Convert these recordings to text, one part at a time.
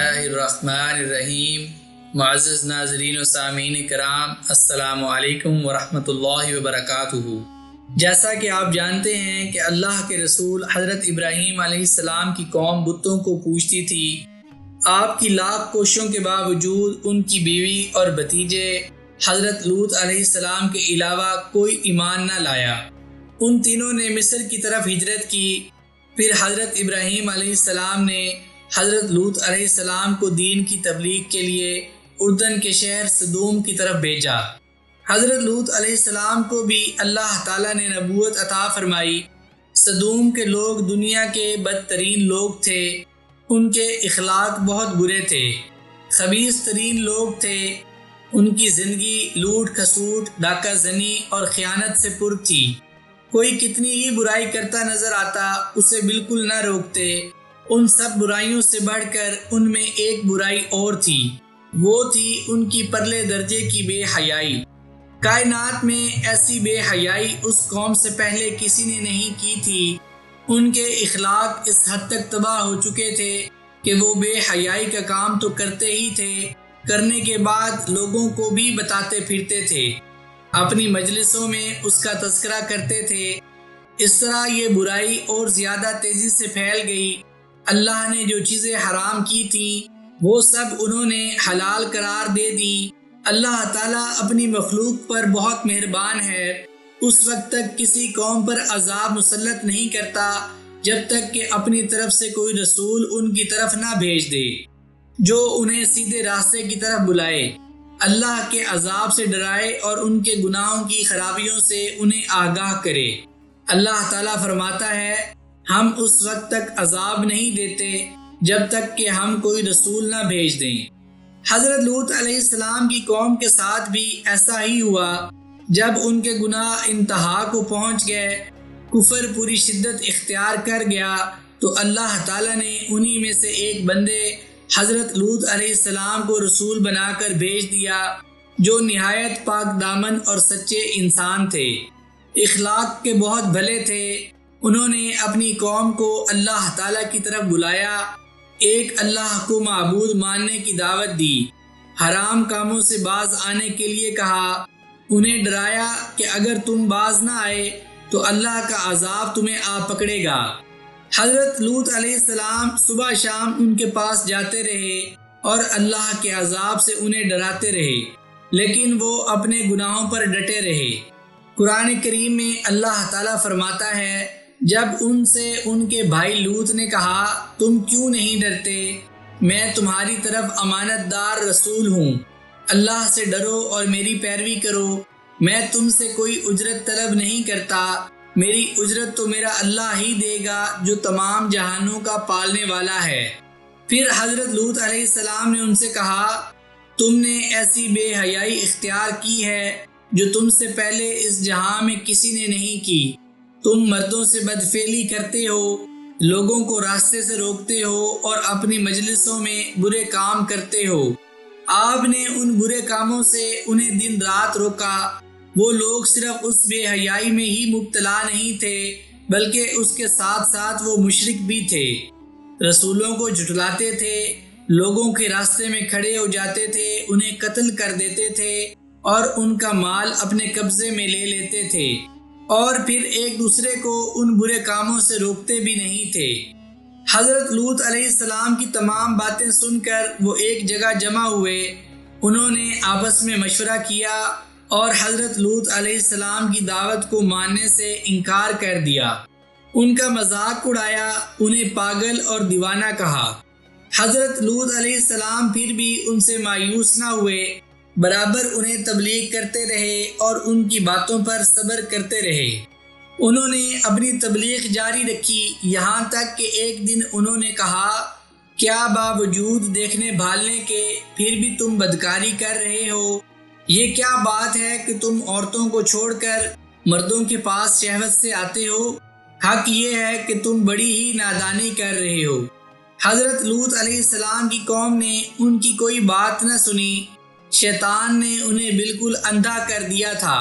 اللہ الرحمن الرحیم۔ معزز ناظرین و سامعین کرام، السلام علیکم ورحمۃ اللہ وبرکاتہ۔ جیسا کہ آپ جانتے ہیں کہ اللہ کے رسول حضرت ابراہیم علیہ السلام کی قوم بتوں کو پوجتی تھی۔ آپ کی لاکھ کوششوں کے باوجود ان کی بیوی اور بھتیجے حضرت لوط علیہ السلام کے علاوہ کوئی ایمان نہ لایا۔ ان تینوں نے مصر کی طرف ہجرت کی۔ پھر حضرت ابراہیم علیہ السلام نے حضرت لوط علیہ السلام کو دین کی تبلیغ کے لیے اردن کے شہر سدوم کی طرف بھیجا۔ حضرت لوط علیہ السلام کو بھی اللہ تعالیٰ نے نبوت عطا فرمائی۔ سدوم کے لوگ دنیا کے بدترین لوگ تھے۔ ان کے اخلاق بہت برے تھے، خبیث ترین لوگ تھے۔ ان کی زندگی لوٹ کھسوٹ، ڈاکہ زنی اور خیانت سے پر تھی۔ کوئی کتنی ہی برائی کرتا نظر آتا اسے بالکل نہ روکتے۔ ان سب برائیوں سے بڑھ کر ان میں ایک برائی اور تھی، وہ تھی ان کی پرلے درجے کی بے حیائی۔ کائنات میں ایسی بے حیائی اس قوم سے پہلے کسی نے نہیں کی تھی۔ ان کے اخلاق اس حد تک تباہ ہو چکے تھے کہ وہ بے حیائی کا کام تو کرتے ہی تھے، کرنے کے بعد لوگوں کو بھی بتاتے پھرتے تھے، اپنی مجلسوں میں اس کا تذکرہ کرتے تھے۔ اس طرح یہ برائی اور زیادہ تیزی سے پھیل گئی۔ اللہ نے جو چیزیں حرام کی تھیں وہ سب انہوں نے حلال قرار دے دی۔ اللہ تعالیٰ اپنی مخلوق پر بہت مہربان ہے۔ اس وقت تک کسی قوم پر عذاب مسلط نہیں کرتا جب تک کہ اپنی طرف سے کوئی رسول ان کی طرف نہ بھیج دے جو انہیں سیدھے راستے کی طرف بلائے، اللہ کے عذاب سے ڈرائے اور ان کے گناہوں کی خرابیوں سے انہیں آگاہ کرے۔ اللہ تعالیٰ فرماتا ہے، ہم اس وقت تک عذاب نہیں دیتے جب تک کہ ہم کوئی رسول نہ بھیج دیں۔ حضرت لوط علیہ السلام کی قوم کے ساتھ بھی ایسا ہی ہوا۔ جب ان کے گناہ انتہا کو پہنچ گئے، کفر پوری شدت اختیار کر گیا، تو اللہ تعالیٰ نے انہی میں سے ایک بندے حضرت لوط علیہ السلام کو رسول بنا کر بھیج دیا، جو نہایت پاک دامن اور سچے انسان تھے، اخلاق کے بہت بھلے تھے۔ انہوں نے اپنی قوم کو اللہ تعالیٰ کی طرف بلایا، ایک اللہ کو معبود ماننے کی دعوت دی، حرام کاموں سے باز آنے کے لیے کہا، انہیں ڈرایا کہ اگر تم باز نہ آئے تو اللہ کا عذاب تمہیں آ پکڑے گا۔ حضرت لوط علیہ السلام صبح شام ان کے پاس جاتے رہے اور اللہ کے عذاب سے انہیں ڈراتے رہے، لیکن وہ اپنے گناہوں پر ڈٹے رہے۔ قرآن کریم میں اللہ تعالیٰ فرماتا ہے، جب ان سے ان کے بھائی لوط نے کہا، تم کیوں نہیں ڈرتے؟ میں تمہاری طرف امانت دار رسول ہوں، اللہ سے ڈرو اور میری پیروی کرو۔ میں تم سے کوئی اجرت طلب نہیں کرتا، میری اجرت تو میرا اللہ ہی دے گا جو تمام جہانوں کا پالنے والا ہے۔ پھر حضرت لوط علیہ السلام نے ان سے کہا، تم نے ایسی بے حیائی اختیار کی ہے جو تم سے پہلے اس جہاں میں کسی نے نہیں کی۔ تم مردوں سے بدفعلی کرتے ہو، لوگوں کو راستے سے روکتے ہو اور اپنی مجلسوں میں برے کام کرتے ہو۔ آپ نے ان برے کاموں سے انہیں دن رات روکا۔ وہ لوگ صرف اس بے حیائی میں ہی مبتلا نہیں تھے بلکہ اس کے ساتھ ساتھ وہ مشرک بھی تھے، رسولوں کو جھٹلاتے تھے، لوگوں کے راستے میں کھڑے ہو جاتے تھے، انہیں قتل کر دیتے تھے اور ان کا مال اپنے قبضے میں لے لیتے تھے، اور پھر ایک دوسرے کو ان برے کاموں سے روکتے بھی نہیں تھے۔ حضرت لوط علیہ السلام کی تمام باتیں سن کر وہ ایک جگہ جمع ہوئے۔ انہوں نے آپس میں مشورہ کیا اور حضرت لوط علیہ السلام کی دعوت کو ماننے سے انکار کر دیا۔ ان کا مذاق اڑایا، انہیں پاگل اور دیوانہ کہا۔ حضرت لوط علیہ السلام پھر بھی ان سے مایوس نہ ہوئے، برابر انہیں تبلیغ کرتے رہے اور ان کی باتوں پر صبر کرتے رہے۔ انہوں نے اپنی تبلیغ جاری رکھی، یہاں تک کہ ایک دن انہوں نے کہا، کیا باوجود دیکھنے بھالنے کے پھر بھی تم بدکاری کر رہے ہو؟ یہ کیا بات ہے کہ تم عورتوں کو چھوڑ کر مردوں کے پاس شہوت سے آتے ہو؟ حق یہ ہے کہ تم بڑی ہی نادانی کر رہے ہو۔ حضرت لوط علیہ السلام کی قوم نے ان کی کوئی بات نہ سنی۔ شیطان نے انہیں بالکل اندھا کر دیا تھا۔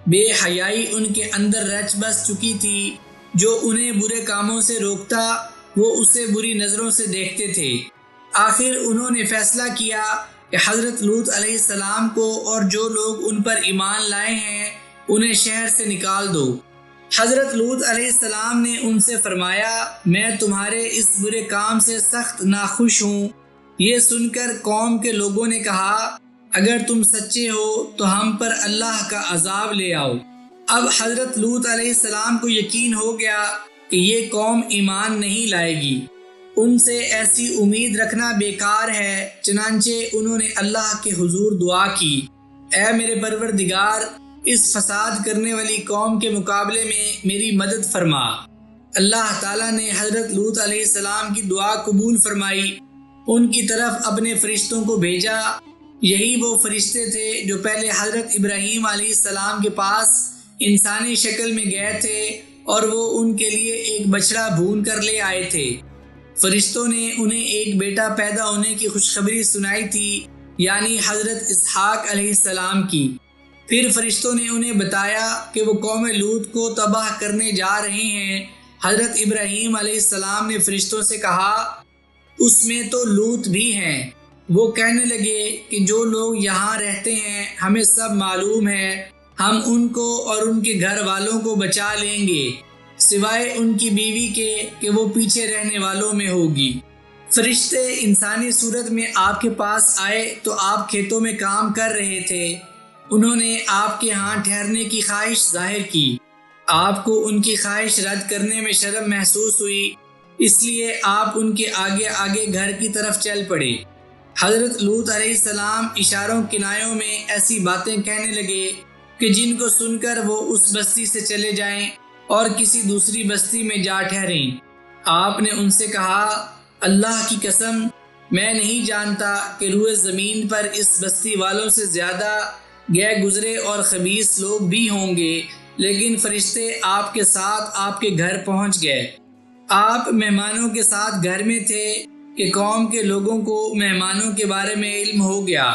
بے حیائی ان کے اندر رچ بس چکی تھی۔ جو انہیں برے کاموں سے روکتا وہ اسے بری نظروں سے دیکھتے تھے۔ آخر انہوں نے فیصلہ کیا کہ حضرت لوط علیہ السلام کو اور جو لوگ ان پر ایمان لائے ہیں انہیں شہر سے نکال دو۔ حضرت لوط علیہ السلام نے ان سے فرمایا، میں تمہارے اس برے کام سے سخت ناخوش ہوں۔ یہ سن کر قوم کے لوگوں نے کہا، اگر تم سچے ہو تو ہم پر اللہ کا عذاب لے آؤ۔ اب حضرت لوط علیہ السلام کو یقین ہو گیا کہ یہ قوم ایمان نہیں لائے گی، ان سے ایسی امید رکھنا بیکار ہے، چنانچہ انہوں نے اللہ کے حضور دعا کی، اے میرے پروردگار، اس فساد کرنے والی قوم کے مقابلے میں میری مدد فرما۔ اللہ تعالیٰ نے حضرت لوط علیہ السلام کی دعا قبول فرمائی، ان کی طرف اپنے فرشتوں کو بھیجا۔ یہی وہ فرشتے تھے جو پہلے حضرت ابراہیم علیہ السلام کے پاس انسانی شکل میں گئے تھے اور وہ ان کے لیے ایک بچڑا بھون کر لے آئے تھے۔ فرشتوں نے انہیں ایک بیٹا پیدا ہونے کی خوشخبری سنائی تھی، یعنی حضرت اسحاق علیہ السلام کی۔ پھر فرشتوں نے انہیں بتایا کہ وہ قوم لوط کو تباہ کرنے جا رہے ہیں۔ حضرت ابراہیم علیہ السلام نے فرشتوں سے کہا، اس میں تو لوط بھی ہیں۔ وہ کہنے لگے کہ جو لوگ یہاں رہتے ہیں ہمیں سب معلوم ہے، ہم ان کو اور ان کے گھر والوں کو بچا لیں گے، سوائے ان کی بیوی کے کہ وہ پیچھے رہنے والوں میں ہوگی۔ فرشتے انسانی صورت میں آپ کے پاس آئے تو آپ کھیتوں میں کام کر رہے تھے۔ انہوں نے آپ کے ہاں ٹھہرنے کی خواہش ظاہر کی۔ آپ کو ان کی خواہش رد کرنے میں شرم محسوس ہوئی، اس لیے آپ ان کے آگے آگے گھر کی طرف چل پڑے۔ حضرت لوط علیہ السلام اشاروں کنایوں میں ایسی باتیں کہنے لگے کہ جن کو سن کر وہ اس بستی سے چلے جائیں اور کسی دوسری بستی میں جا ٹھہریں۔ آپ نے ان سے کہا، اللہ کی قسم، میں نہیں جانتا کہ روئے زمین پر اس بستی والوں سے زیادہ گئے گزرے اور خبیث لوگ بھی ہوں گے، لیکن فرشتے آپ کے ساتھ آپ کے گھر پہنچ گئے۔ آپ مہمانوں کے ساتھ گھر میں تھے کہ قوم کے لوگوں کو مہمانوں کے بارے میں علم ہو گیا۔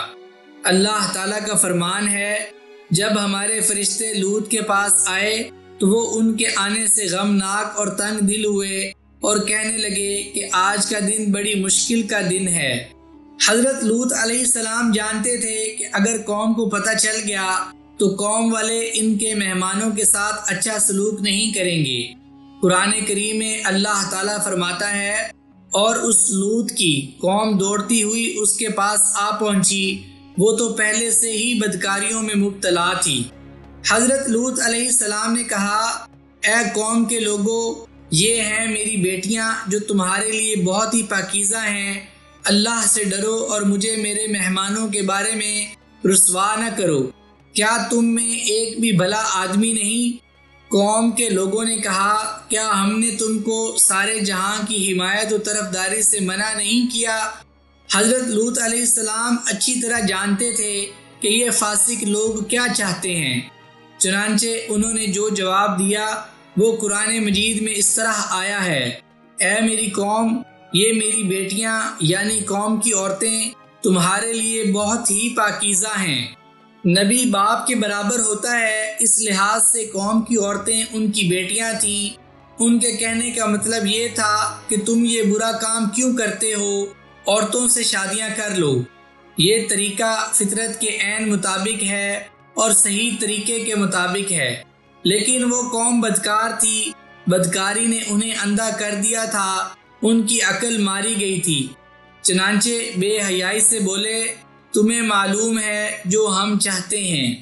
اللہ تعالیٰ کا فرمان ہے، جب ہمارے فرشتے لوط کے پاس آئے تو وہ ان کے آنے سے غمناک اور تنگ دل ہوئے اور کہنے لگے کہ آج کا دن بڑی مشکل کا دن ہے۔ حضرت لوط علیہ السلام جانتے تھے کہ اگر قوم کو پتہ چل گیا تو قوم والے ان کے مہمانوں کے ساتھ اچھا سلوک نہیں کریں گے۔ قرآن کریم میں اللہ تعالیٰ فرماتا ہے، اور اس لوط کی قوم دوڑتی ہوئی اس کے پاس آ پہنچی، وہ تو پہلے سے ہی بدکاریوں میں مبتلا تھی۔ حضرت لوط علیہ السلام نے کہا، اے قوم کے لوگوں، یہ ہیں میری بیٹیاں جو تمہارے لیے بہت ہی پاکیزہ ہیں، اللہ سے ڈرو اور مجھے میرے مہمانوں کے بارے میں رسوا نہ کرو۔ کیا تم میں ایک بھی بھلا آدمی نہیں؟ قوم کے لوگوں نے کہا، کیا ہم نے تم کو سارے جہاں کی حمایت و طرفداری سے منع نہیں کیا؟ حضرت لوط علیہ السلام اچھی طرح جانتے تھے کہ یہ فاسق لوگ کیا چاہتے ہیں، چنانچہ انہوں نے جو جواب دیا وہ قرآن مجید میں اس طرح آیا ہے، اے میری قوم، یہ میری بیٹیاں یعنی قوم کی عورتیں تمہارے لیے بہت ہی پاکیزہ ہیں۔ نبی باپ کے برابر ہوتا ہے، اس لحاظ سے قوم کی عورتیں ان کی بیٹیاں تھیں۔ ان کے کہنے کا مطلب یہ تھا کہ تم یہ برا کام کیوں کرتے ہو، عورتوں سے شادیاں کر لو۔ یہ طریقہ فطرت کے عین مطابق ہے اور صحیح طریقے کے مطابق ہے، لیکن وہ قوم بدکار تھی، بدکاری نے انہیں اندھا کر دیا تھا، ان کی عقل ماری گئی تھی، چنانچہ بے حیائی سے بولے، تمہیں معلوم ہے جو ہم چاہتے ہیں۔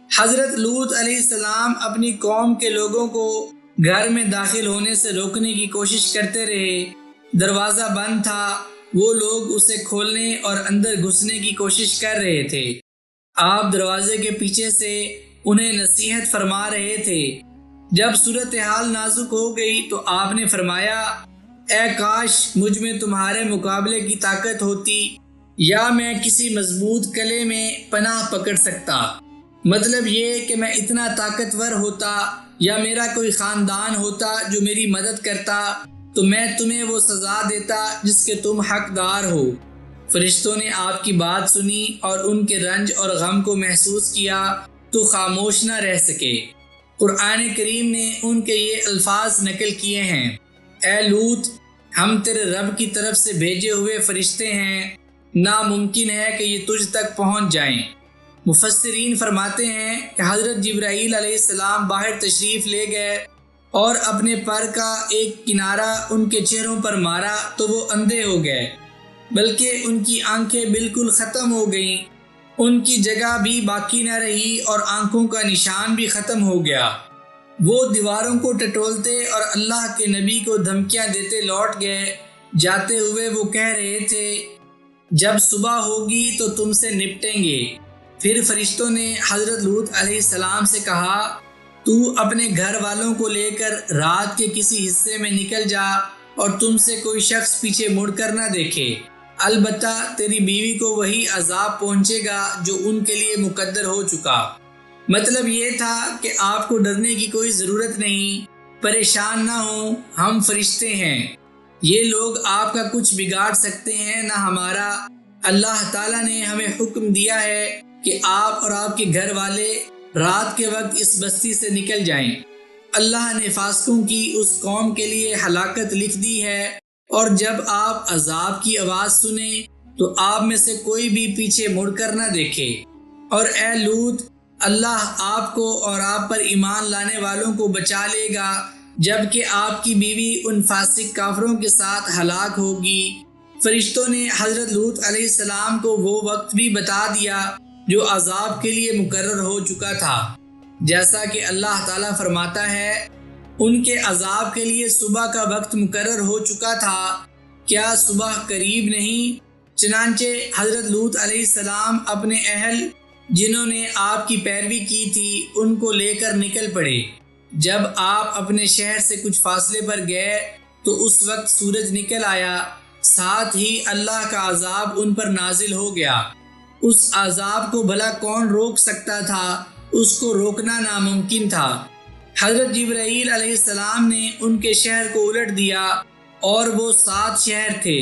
حضرت لوط علیہ السلام اپنی قوم کے لوگوں کو گھر میں داخل ہونے سے روکنے کی کوشش کرتے رہے۔ دروازہ بند تھا، وہ لوگ اسے کھولنے اور اندر گھسنے کی کوشش کر رہے تھے۔ آپ دروازے کے پیچھے سے انہیں نصیحت فرما رہے تھے۔ جب صورتحال نازک ہو گئی تو آپ نے فرمایا، اے کاش مجھ میں تمہارے مقابلے کی طاقت ہوتی، یا میں کسی مضبوط قلعے میں پناہ پکڑ سکتا۔ مطلب یہ کہ میں اتنا طاقتور ہوتا یا میرا کوئی خاندان ہوتا جو میری مدد کرتا تو میں تمہیں وہ سزا دیتا جس کے تم حقدار ہو۔ فرشتوں نے آپ کی بات سنی اور ان کے رنج اور غم کو محسوس کیا تو خاموش نہ رہ سکے۔ قرآن کریم نے ان کے یہ الفاظ نقل کیے ہیں، اے لوط، ہم تیرے رب کی طرف سے بھیجے ہوئے فرشتے ہیں، ناممکن ہے کہ یہ تجھ تک پہنچ جائیں۔ مفسرین فرماتے ہیں کہ حضرت جبرائیل علیہ السلام باہر تشریف لے گئے اور اپنے پر کا ایک کنارہ ان کے چہروں پر مارا تو وہ اندھے ہو گئے، بلکہ ان کی آنکھیں بالکل ختم ہو گئیں، ان کی جگہ بھی باقی نہ رہی اور آنکھوں کا نشان بھی ختم ہو گیا۔ وہ دیواروں کو ٹٹولتے اور اللہ کے نبی کو دھمکیاں دیتے لوٹ گئے۔ جاتے ہوئے وہ کہہ رہے تھے، جب صبح ہوگی تو تم سے نپٹیں گے۔ پھر فرشتوں نے حضرت لوط علیہ السلام سے کہا، تو اپنے گھر والوں کو لے کر رات کے کسی حصے میں نکل جا اور تم سے کوئی شخص پیچھے مڑ کر نہ دیکھے، البتہ تیری بیوی کو وہی عذاب پہنچے گا جو ان کے لیے مقدر ہو چکا۔ مطلب یہ تھا کہ آپ کو ڈرنے کی کوئی ضرورت نہیں، پریشان نہ ہوں، ہم فرشتے ہیں، یہ لوگ آپ کا کچھ بگاڑ سکتے ہیں نہ ہمارا۔ اللہ تعالیٰ نے ہمیں حکم دیا ہے کہ آپ اور آپ کے گھر والے رات کے وقت اس بستی سے نکل جائیں۔ اللہ نے فاسقوں کی اس قوم کے لیے ہلاکت لکھ دی ہے، اور جب آپ عذاب کی آواز سنیں تو آپ میں سے کوئی بھی پیچھے مڑ کر نہ دیکھے۔ اور اے لوط، اللہ آپ کو اور آپ پر ایمان لانے والوں کو بچا لے گا، جبکہ آپ کی بیوی ان فاسق کافروں کے ساتھ ہلاک ہوگی۔ فرشتوں نے حضرت لوط علیہ السلام کو وہ وقت بھی بتا دیا جو عذاب کے لیے مقرر ہو چکا تھا، جیسا کہ اللہ تعالیٰ فرماتا ہے، ان کے عذاب کے لیے صبح کا وقت مقرر ہو چکا تھا، کیا صبح قریب نہیں؟ چنانچہ حضرت لوط علیہ السلام اپنے اہل جنہوں نے آپ کی پیروی کی تھی ان کو لے کر نکل پڑے۔ جب آپ اپنے شہر سے کچھ فاصلے پر گئے تو اس وقت سورج نکل آیا، ساتھ ہی اللہ کا عذاب ان پر نازل ہو گیا۔ اس عذاب کو بھلا کون روک سکتا تھا؟ اس کو روکنا ناممکن تھا۔ حضرت جبرائیل علیہ السلام نے ان کے شہر کو الٹ دیا، اور وہ 7 شہر تھے۔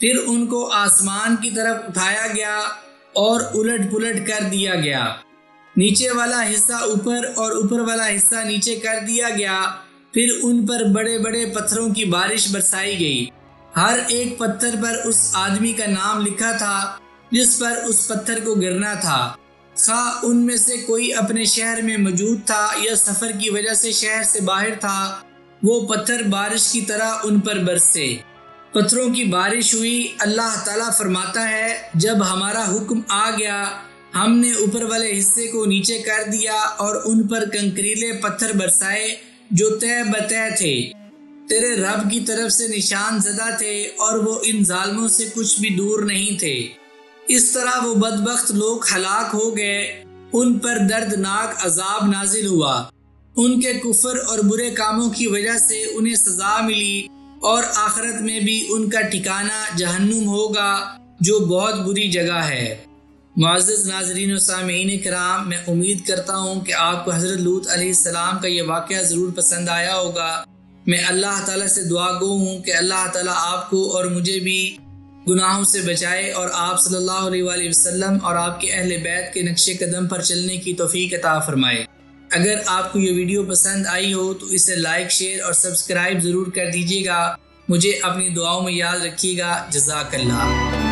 پھر ان کو آسمان کی طرف اٹھایا گیا اور الٹ پلٹ کر دیا گیا، نیچے والا حصہ اوپر اور اوپر والا حصہ نیچے کر دیا گیا۔ پھر ان پر بڑے بڑے پتھروں کی بارش برسائی گئی، ہر ایک پتھر پر اس آدمی کا نام لکھا تھا جس پر اس پتھر کو گرنا تھا، خواہ ان میں سے کوئی اپنے شہر میں موجود تھا یا سفر کی وجہ سے شہر سے باہر تھا، وہ پتھر بارش کی طرح ان پر برسے۔ پتھروں کی بارش ہوئی۔ اللہ تعالیٰ فرماتا ہے، جب ہمارا حکم آ گیا ہم نے اوپر والے حصے کو نیچے کر دیا اور ان پر کنکریلے پتھر برسائے جو تہ بتہ تھے، تیرے رب کی طرف سے نشان زدہ تھے، اور وہ ان ظالموں سے کچھ بھی دور نہیں تھے۔ اس طرح وہ بدبخت لوگ ہلاک ہو گئے، ان پر دردناک عذاب نازل ہوا، ان کے کفر اور برے کاموں کی وجہ سے انہیں سزا ملی، اور آخرت میں بھی ان کا ٹھکانہ جہنم ہوگا جو بہت بری جگہ ہے۔ معزز ناظرین و سامعین کرام، میں امید کرتا ہوں کہ آپ کو حضرت لوط علیہ السلام کا یہ واقعہ ضرور پسند آیا ہوگا۔ میں اللہ تعالیٰ سے دعا گو ہوں کہ اللہ تعالیٰ آپ کو اور مجھے بھی گناہوں سے بچائے، اور آپ صلی اللہ علیہ وآلہ وسلم اور آپ کے اہل بیت کے نقش قدم پر چلنے کی توفیق عطا فرمائے۔ اگر آپ کو یہ ویڈیو پسند آئی ہو تو اسے لائک، شیئر اور سبسکرائب ضرور کر دیجیے گا۔ مجھے اپنی دعاؤں میں یاد رکھیے گا۔ جزاک اللہ۔